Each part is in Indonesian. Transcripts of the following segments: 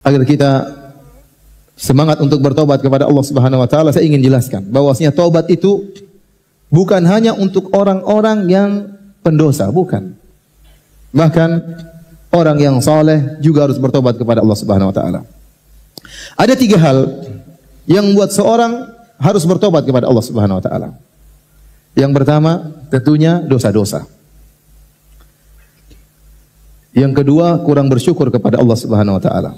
agar kita semangat untuk bertobat kepada Allah Subhanahu wa taala, saya ingin jelaskan bahwasanya taubat itu bukan hanya untuk orang-orang yang pendosa, bukan. Bahkan orang yang saleh juga harus bertobat kepada Allah Subhanahu wa taala. Ada 3 hal yang membuat seorang harus bertobat kepada Allah Subhanahu wa taala. Yang pertama, tentunya dosa-dosa. Yang kedua, kurang bersyukur kepada Allah Subhanahu wa taala.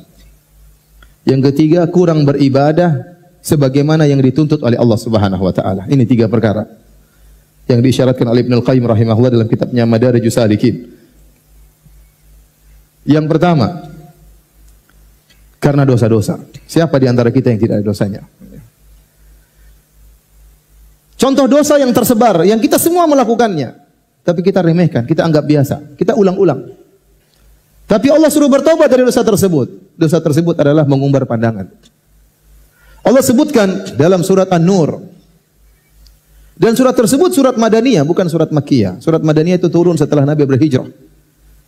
Yang ketiga, kurang beribadah sebagaimana yang dituntut oleh Allah Subhanahu wa taala. Ini 3 perkara yang diisyaratkan oleh Ibnu Al-Qayyim rahimahullah dalam kitabnya Madarijus Salikin. Yang pertama, karena dosa-dosa. Siapa di antara kita yang tidak ada dosanya? Contoh dosa yang tersebar, yang kita semua melakukannya, tapi kita remehkan, kita anggap biasa, kita ulang-ulang. Tapi Allah suruh bertobat dari dosa tersebut. Dosa tersebut adalah mengumbar pandangan. Allah sebutkan dalam surat An-Nur. Dan surat tersebut surat Madaniyah, bukan surat Makkiyah. Surat Madaniyah itu turun setelah Nabi berhijrah.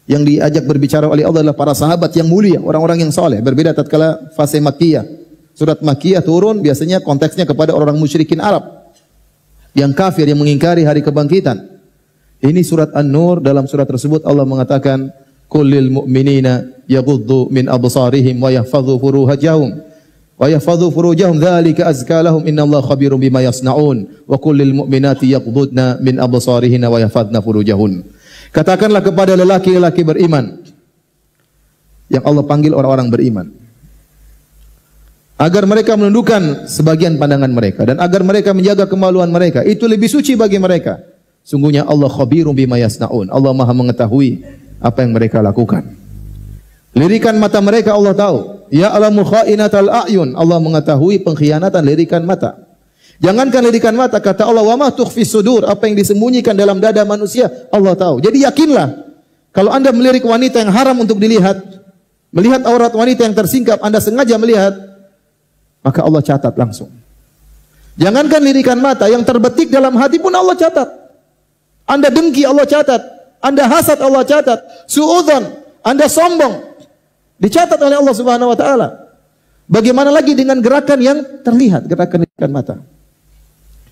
Yang diajak berbicara oleh Allah adalah para sahabat yang mulia, orang-orang yang saleh. Berbeda tatkala fase Makkiyah. Surat Makkiyah turun biasanya konteksnya kepada orang musyrikin Arab yang kafir, yang mengingkari hari kebangkitan. Ini surat An-Nur, dalam surat tersebut Allah mengatakan, "Kullil mu'minina yaghuddu min absarihim wa yahfadhu furujahum wa yahfadhu furujahum dzalika azka lahum innallaha khabirum bima yasnaun wa kullil mu'minati yaghuddna min absarihinna wa yahfadhna furujahun." Katakanlah kepada lelaki-lelaki beriman, yang Allah panggil orang-orang beriman, agar mereka menundukkan sebagian pandangan mereka dan agar mereka menjaga kemaluan mereka. Itu lebih suci bagi mereka. Sungguhnya Allah khabirum bima yasnaun. Allah Maha mengetahui apa yang mereka lakukan. Lirikan mata mereka Allah tahu. Ya'lamu kha'inatal a'yun. Allah mengetahui pengkhianatan lirikan mata. Jangankan lirikan mata, kata Allah, wa ma tukhfis sudur, apa yang disembunyikan dalam dada manusia Allah tahu. Jadi yakinlah, kalau Anda melirik wanita yang haram untuk dilihat, melihat aurat wanita yang tersingkap, Anda sengaja melihat, maka Allah catat langsung. Jangankan lirikan mata, yang terbetik dalam hati pun Allah catat. Anda dengki, Allah catat. Anda hasad, Allah catat. Suudzon, Anda sombong, dicatat oleh Allah Subhanahu wa taala. Bagaimana lagi dengan gerakan yang terlihat, gerakan lirikan mata?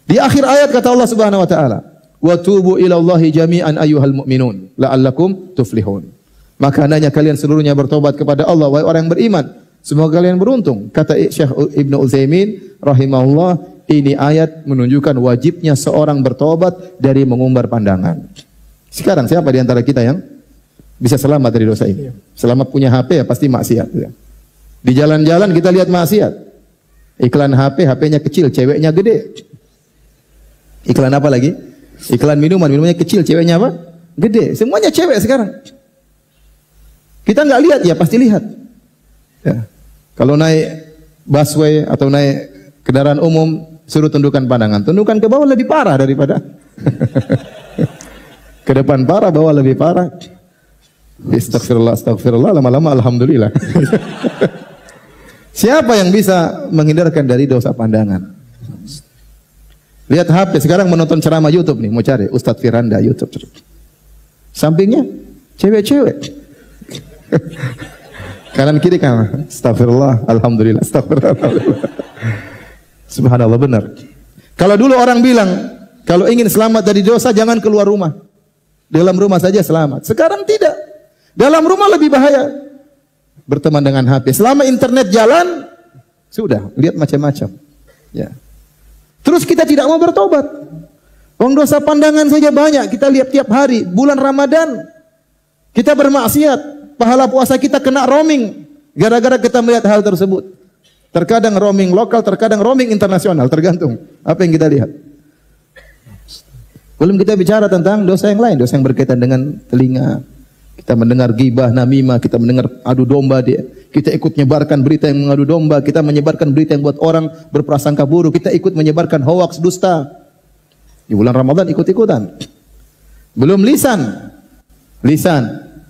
Di akhir ayat kata Allah Subhanahu wa taala, "Wa tubu ila Allahi jami'an ayyuhal mu'minun la'allakum tuflihun." Maka hendaknya kalian seluruhnya bertobat kepada Allah, wahai orang yang beriman, semoga kalian beruntung. Kata Syekh Ibnu Utsaimin rahimahullah, ini ayat menunjukkan wajibnya seorang bertobat dari mengumbar pandangan. Sekarang siapa di antara kita yang bisa selamat dari dosa ini? Selamat punya HP ya pasti maksiat ya. Di jalan-jalan kita lihat maksiat. Iklan HP, HP-nya kecil, ceweknya gede. Iklan apa lagi? Iklan minuman, minumannya kecil, ceweknya apa? Gede. Semuanya cewek sekarang. Kita nggak lihat ya, pasti lihat. Ya. Kalau naik busway atau naik kendaraan umum, suruh tundukkan pandangan. Tundukkan ke bawah lebih parah daripada ke depan parah, bawah lebih parah. Astagfirullah, astagfirullah, lama-lama alhamdulillah. Siapa yang bisa menghindarkan dari dosa pandangan? Lihat HP, sekarang menonton ceramah YouTube nih, mau cari Ustadz Firanda YouTube. Sampingnya cewek-cewek. Kanan kiri kan, astagfirullah, alhamdulillah, astagfirullah. Subhanallah, benar. Kalau dulu orang bilang, kalau ingin selamat dari dosa jangan keluar rumah. Dalam rumah saja selamat. Sekarang tidak. Dalam rumah lebih bahaya. Berteman dengan HP. Selama internet jalan, sudah, lihat macam-macam. Ya. Terus kita tidak mau bertobat. Wong dosa pandangan saja banyak, kita lihat tiap hari. Bulan Ramadan, kita bermaksiat. Pahala puasa kita kena roaming. Gara-gara kita melihat hal tersebut. Terkadang roaming lokal, terkadang roaming internasional. Tergantung apa yang kita lihat. Belum kita bicara tentang dosa yang lain. Dosa yang berkaitan dengan telinga. Kita mendengar ghibah, namimah, kita mendengar adu domba dia. Kita ikut menyebarkan berita yang mengadu domba, kita menyebarkan berita yang buat orang berprasangka buruk, kita ikut menyebarkan hoaks, dusta. Di bulan Ramadan ikut-ikutan. Belum lisan. Lisan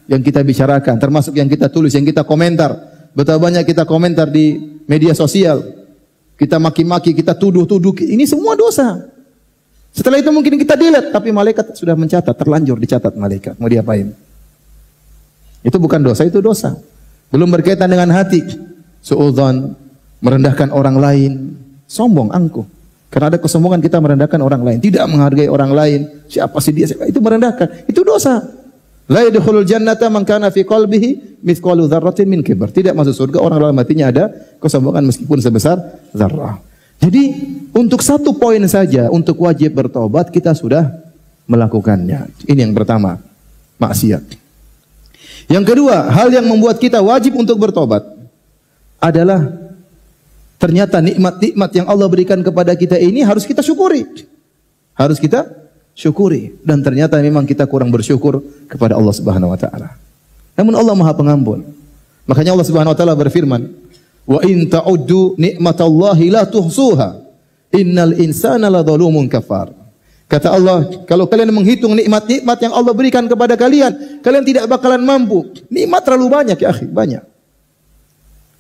yang kita bicarakan, termasuk yang kita tulis, yang kita komentar. Betapa banyak kita komentar di media sosial. Kita maki-maki, kita tuduh-tuduh. Ini semua dosa. Setelah itu mungkin kita delete, tapi malaikat sudah mencatat, terlanjur dicatat malaikat. Mau diapain? Itu bukan dosa, itu dosa. Belum berkaitan dengan hati. suudzon, merendahkan orang lain, sombong, angkuh. Karena ada kesombongan kita merendahkan orang lain, tidak menghargai orang lain. Siapa sih dia? Itu merendahkan. Itu dosa. La yadkhulul jannata man kana fi qalbihi mithqalu dzarratin min kibr. Tidak masuk surga orang dalam hatinya ada kesombongan meskipun sebesar zarrah. Jadi untuk satu poin saja untuk wajib bertobat kita sudah melakukannya. Ini yang pertama, maksiat. Yang kedua, hal yang membuat kita wajib untuk bertobat adalah ternyata nikmat-nikmat yang Allah berikan kepada kita ini harus kita syukuri. Harus kita syukuri. Dan ternyata memang kita kurang bersyukur kepada Allah Subhanahu wa taala. Namun Allah Maha Pengampun. Makanya Allah Subhanahu wa taala berfirman, "Wa in ta'uddu nikmatallahi la tuhsuha. Innal insana ladzalumun kafar." Kata Allah, kalau kalian menghitung nikmat-nikmat yang Allah berikan kepada kalian, kalian tidak bakalan mampu. Nikmat terlalu banyak ya akhi, banyak.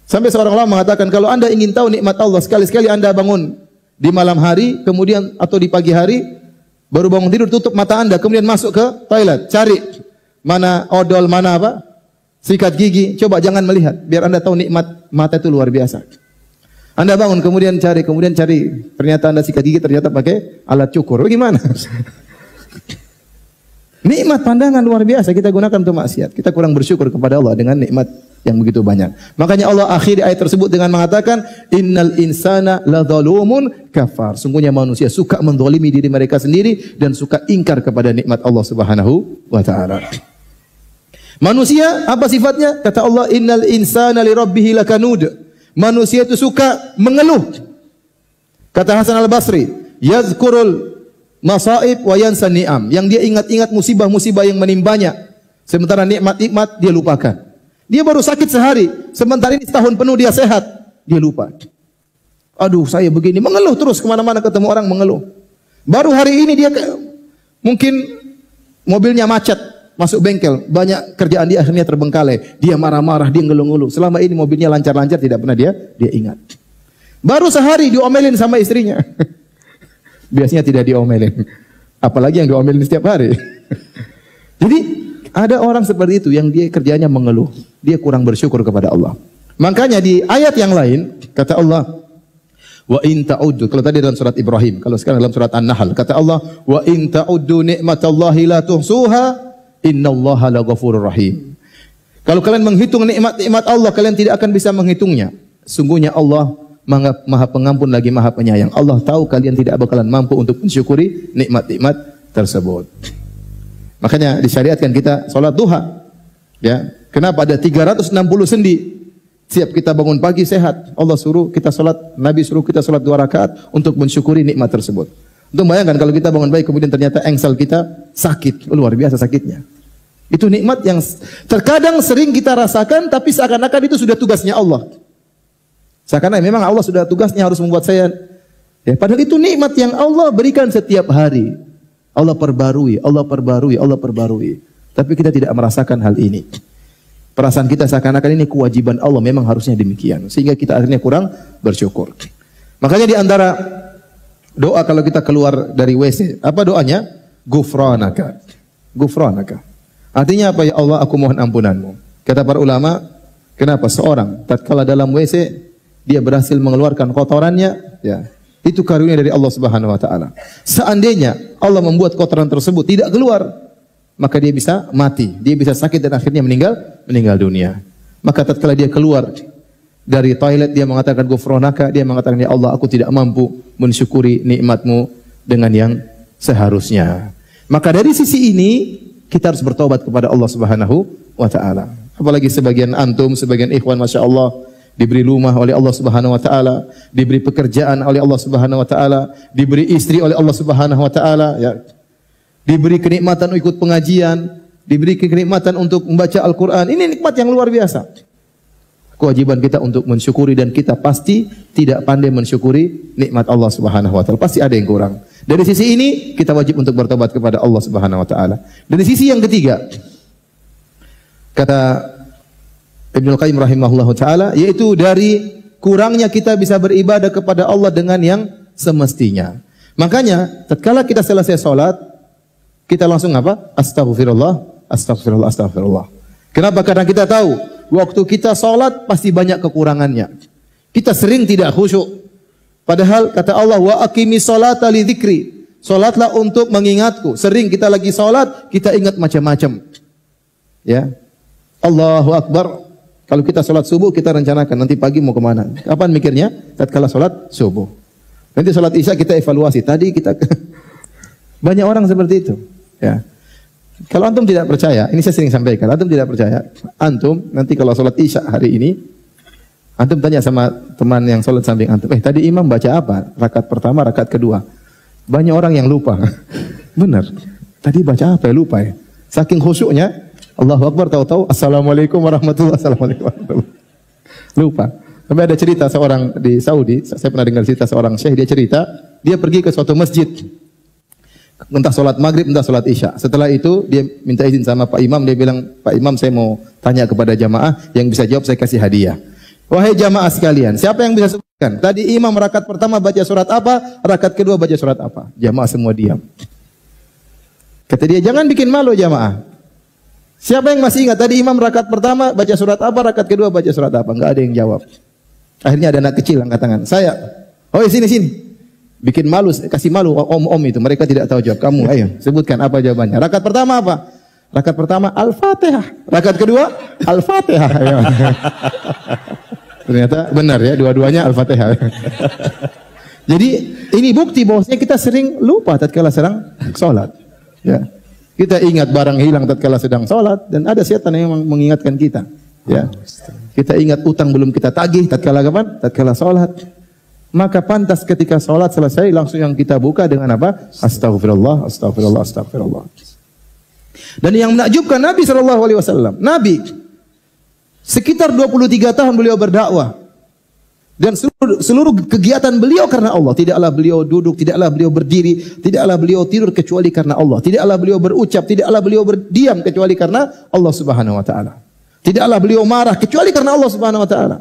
Sampai seorang ulama mengatakan, kalau Anda ingin tahu nikmat Allah, sekali-sekali Anda bangun di malam hari, kemudian atau di pagi hari, baru bangun tidur, tutup mata Anda, kemudian masuk ke toilet, cari mana odol, mana apa, sikat gigi, coba jangan melihat, biar Anda tahu nikmat mata itu luar biasa. Anda bangun, kemudian cari, ternyata Anda sikat gigi, ternyata pakai alat cukur, bagaimana? Nikmat pandangan luar biasa kita gunakan untuk maksiat. Kita kurang bersyukur kepada Allah dengan nikmat yang begitu banyak. Makanya Allah akhiri ayat tersebut dengan mengatakan, innal insana ladzalumun kafar. Sungguhnya manusia suka menzalimi diri mereka sendiri dan suka ingkar kepada nikmat Allah Subhanahu wa taala. Manusia apa sifatnya? Kata Allah, innal insana lirabbih lakanud. Manusia itu suka mengeluh. Kata Hasan Al-Basri, yazkurul masaib wa yansa ni'am. Yang dia ingat-ingat musibah-musibah yang menimpanya. Sementara nikmat-nikmat dia lupakan. Dia baru sakit sehari, sementara ini setahun penuh dia sehat, dia lupa. Aduh, saya begini, mengeluh terus kemana-mana ketemu orang mengeluh. Baru hari ini dia mungkin mobilnya macet, masuk bengkel, banyak kerjaan dia akhirnya terbengkalai. Dia marah-marah, dia ngeluh-ngeluh. Selama ini mobilnya lancar-lancar, tidak pernah dia ingat. Baru sehari diomelin sama istrinya. Biasanya tidak diomelin. Apalagi yang diomelin setiap hari. Jadi ada orang seperti itu yang dia kerjanya mengeluh. Dia kurang bersyukur kepada Allah. Makanya di ayat yang lain kata Allah, wa in ta'uddu, kalau tadi dalam surat Ibrahim, kalau sekarang dalam surat An-Nahl, kata Allah, wa in ta'uddu ni'matallahi la tuhsuha, innallaha laghafurur rahim. Kalau kalian menghitung nikmat-nikmat Allah, kalian tidak akan bisa menghitungnya. Sungguhnya Allah Maha Pengampun lagi Maha Penyayang. Allah tahu kalian tidak bakalan mampu untuk mensyukuri nikmat-nikmat tersebut. Makanya disyariatkan kita salat duha. Ya, kenapa ada 360 sendi? Siap kita bangun pagi sehat. Allah suruh kita salat, Nabi suruh kita salat 2 rakaat untuk mensyukuri nikmat tersebut. Untuk bayangkan kalau kita bangun pagi kemudian ternyata engsel kita sakit, luar biasa sakitnya. Itu nikmat yang terkadang sering kita rasakan tapi seakan-akan itu sudah tugasnya Allah. Seakan-akan memang Allah sudah tugasnya harus membuat saya, ya, padahal itu nikmat yang Allah berikan setiap hari. Allah perbarui, Allah perbarui, Allah perbarui. Tapi kita tidak merasakan hal ini. Perasaan kita seakan-akan ini kewajiban Allah, memang harusnya demikian. Sehingga kita akhirnya kurang bersyukur. Makanya di antara doa kalau kita keluar dari WC, apa doanya? Gufranaka. Gufranaka. Artinya apa? Ya Allah, aku mohon ampunanmu. Kata para ulama, kenapa seorang tatkala dalam WC dia berhasil mengeluarkan kotorannya, ya, itu karunia dari Allah Subhanahu wa taala. Seandainya Allah membuat kotoran tersebut tidak keluar, maka dia bisa mati, dia bisa sakit dan akhirnya meninggal dunia. Maka tatkala dia keluar dari toilet dia mengatakan gufranaka, dia mengatakan ya Allah, aku tidak mampu mensyukuri nikmat-Mu dengan yang seharusnya. Maka dari sisi ini kita harus bertobat kepada Allah Subhanahu wa taala. Apalagi sebagian antum, sebagian ikhwan masyaallah diberi rumah oleh Allah Subhanahu wa taala, diberi pekerjaan oleh Allah Subhanahu wa taala, diberi istri oleh Allah Subhanahu wa taala, ya. Diberi kenikmatan ikut pengajian, diberi kenikmatan untuk membaca Al-Qur'an. Ini nikmat yang luar biasa. Kewajiban kita untuk mensyukuri dan kita pasti tidak pandai mensyukuri nikmat Allah Subhanahu wa taala. Pasti ada yang kurang. Dari sisi ini kita wajib untuk bertobat kepada Allah Subhanahu wa taala. Dari sisi yang ketiga, kata Ibnu Qayyim rahimahullahu taala, yaitu dari kurangnya kita bisa beribadah kepada Allah dengan yang semestinya. Makanya tatkala kita selesai salat, kita langsung apa? Astaghfirullah, astaghfirullah, astaghfirullah. Kenapa? Karena kita tahu waktu kita salat pasti banyak kekurangannya. Kita sering tidak khusyuk. Padahal kata Allah, wa aqimi sholata li dzikri. Salatlah untuk mengingatku. Sering kita lagi salat, kita ingat macam-macam. Ya. Allahu Akbar. Kalau kita salat subuh, kita rencanakan nanti pagi mau kemana. Kapan mikirnya? Tatkala salat subuh. Nanti salat isya kita evaluasi. Tadi kita banyak orang seperti itu. Ya. Kalau antum tidak percaya, ini saya sering sampaikan. Antum tidak percaya, antum nanti kalau salat isya hari ini, antum tanya sama teman yang salat samping antum, tadi imam baca apa? Rakaat pertama, rakaat kedua. Banyak orang yang lupa. Benar. Tadi baca apa ya? Lupa ya. Saking khusyuknya, Allahu Akbar, tahu-tahu Assalamualaikum warahmatullahi wabarakatuh. Lupa. Sampai ada cerita seorang di Saudi, saya pernah dengar cerita seorang syekh, dia cerita, dia pergi ke suatu masjid. Entah salat maghrib, entah salat isya. Setelah itu dia minta izin sama Pak Imam, dia bilang, Pak Imam saya mau tanya kepada jamaah, yang bisa jawab saya kasih hadiah. Wahai jamaah sekalian, siapa yang bisa sebutkan? Tadi imam rakaat pertama baca surat apa, rakaat kedua baca surat apa? Jamaah semua diam. Kata dia, jangan bikin malu jamaah. Siapa yang masih ingat? Tadi imam rakaat pertama baca surat apa, rakaat kedua baca surat apa? Enggak ada yang jawab. Akhirnya ada anak kecil angkat tangan. Saya. Oh, sini. Bikin malu, kasih malu om-om itu. Mereka tidak tahu jawab. Kamu, ayo sebutkan apa jawabannya. Rakaat pertama apa? Rakaat pertama Al-Fatihah. Rakaat kedua Al-Fatihah. Ternyata benar ya, dua-duanya Al-Fatihah. Jadi ini bukti bahwasanya kita sering lupa tatkala sedang salat. Ya. Kita ingat barang hilang tatkala sedang salat dan ada setan yang mengingatkan kita. Ya. Kita ingat utang belum kita tagih tatkala kapan? Tatkala salat. Maka pantas ketika salat selesai langsung yang kita buka dengan apa? Astagfirullah, astagfirullah, astagfirullah. Dan yang menakjubkan Nabi sallallahu alaihi wasallam, Nabi sekitar 23 tahun beliau berdakwah. Dan seluruh kegiatan beliau karena Allah. Tidaklah beliau duduk, tidaklah beliau berdiri, tidaklah beliau tidur kecuali karena Allah. Tidaklah beliau berucap, tidaklah beliau berdiam kecuali karena Allah Subhanahu wa taala. Tidaklah beliau marah kecuali karena Allah Subhanahu wa taala.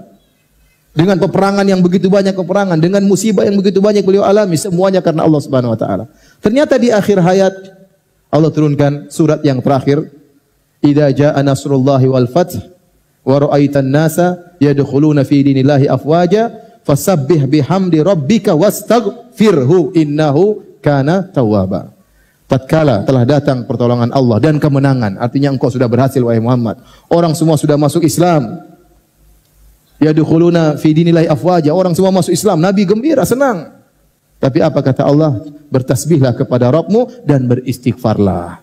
Dengan peperangan yang begitu banyak peperangan, dengan musibah yang begitu banyak beliau alami, semuanya karena Allah Subhanahu wa taala. Ternyata di akhir hayat Allah turunkan surat yang terakhir, "Idza jaa nasrullahi wal fath wa ra'aitan nasa yadkhuluna fi dinillahi afwaja fasabbih bihamdi rabbika wastaghfirhu innahu kana tawwaba." Tatkala telah datang pertolongan Allah dan kemenangan, artinya engkau sudah berhasil wahai Muhammad. Orang semua sudah masuk Islam. Yadkhuluna fi dinillahi afwaja, orang semua masuk Islam. Nabi gembira, senang. Tapi apa kata Allah? Bertasbihlah kepada Rabbmu dan beristighfarlah.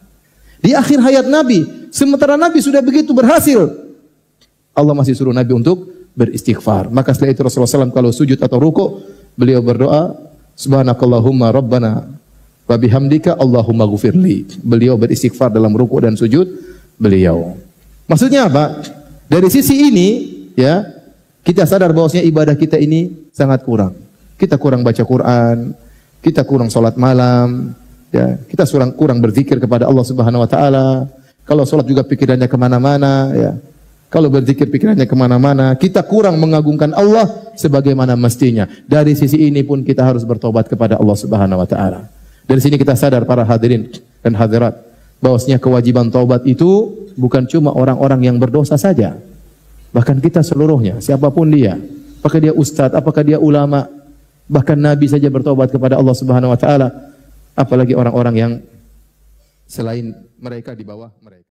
Di akhir hayat Nabi, sementara Nabi sudah begitu berhasil, Allah masih suruh Nabi untuk beristighfar. Maka setelah itu Rasulullah SAW kalau sujud atau ruku, beliau berdoa, Subhanakallahumma Rabbana wa bihamdika Allahumma ghufirli. Beliau beristighfar dalam ruku dan sujud beliau. Maksudnya apa? Dari sisi ini, ya, kita sadar bahwasanya ibadah kita ini sangat kurang. Kita kurang baca Quran, kita kurang salat malam, ya, kita kurang berzikir kepada Allah Subhanahu wa taala. Kalau salat juga pikirannya kemana-mana, ya. Kalau berzikir pikirannya kemana-mana, kita kurang mengagungkan Allah sebagaimana mestinya. Dari sisi ini pun kita harus bertobat kepada Allah Subhanahu wa taala. Dari sini kita sadar para hadirin dan hadirat bahwasanya kewajiban taubat itu bukan cuma orang-orang yang berdosa saja. Bahkan kita seluruhnya, siapapun dia, apakah dia ustadz, apakah dia ulama, bahkan Nabi saja bertobat kepada Allah Subhanahu wa taala, apalagi orang-orang yang selain mereka di bawah mereka.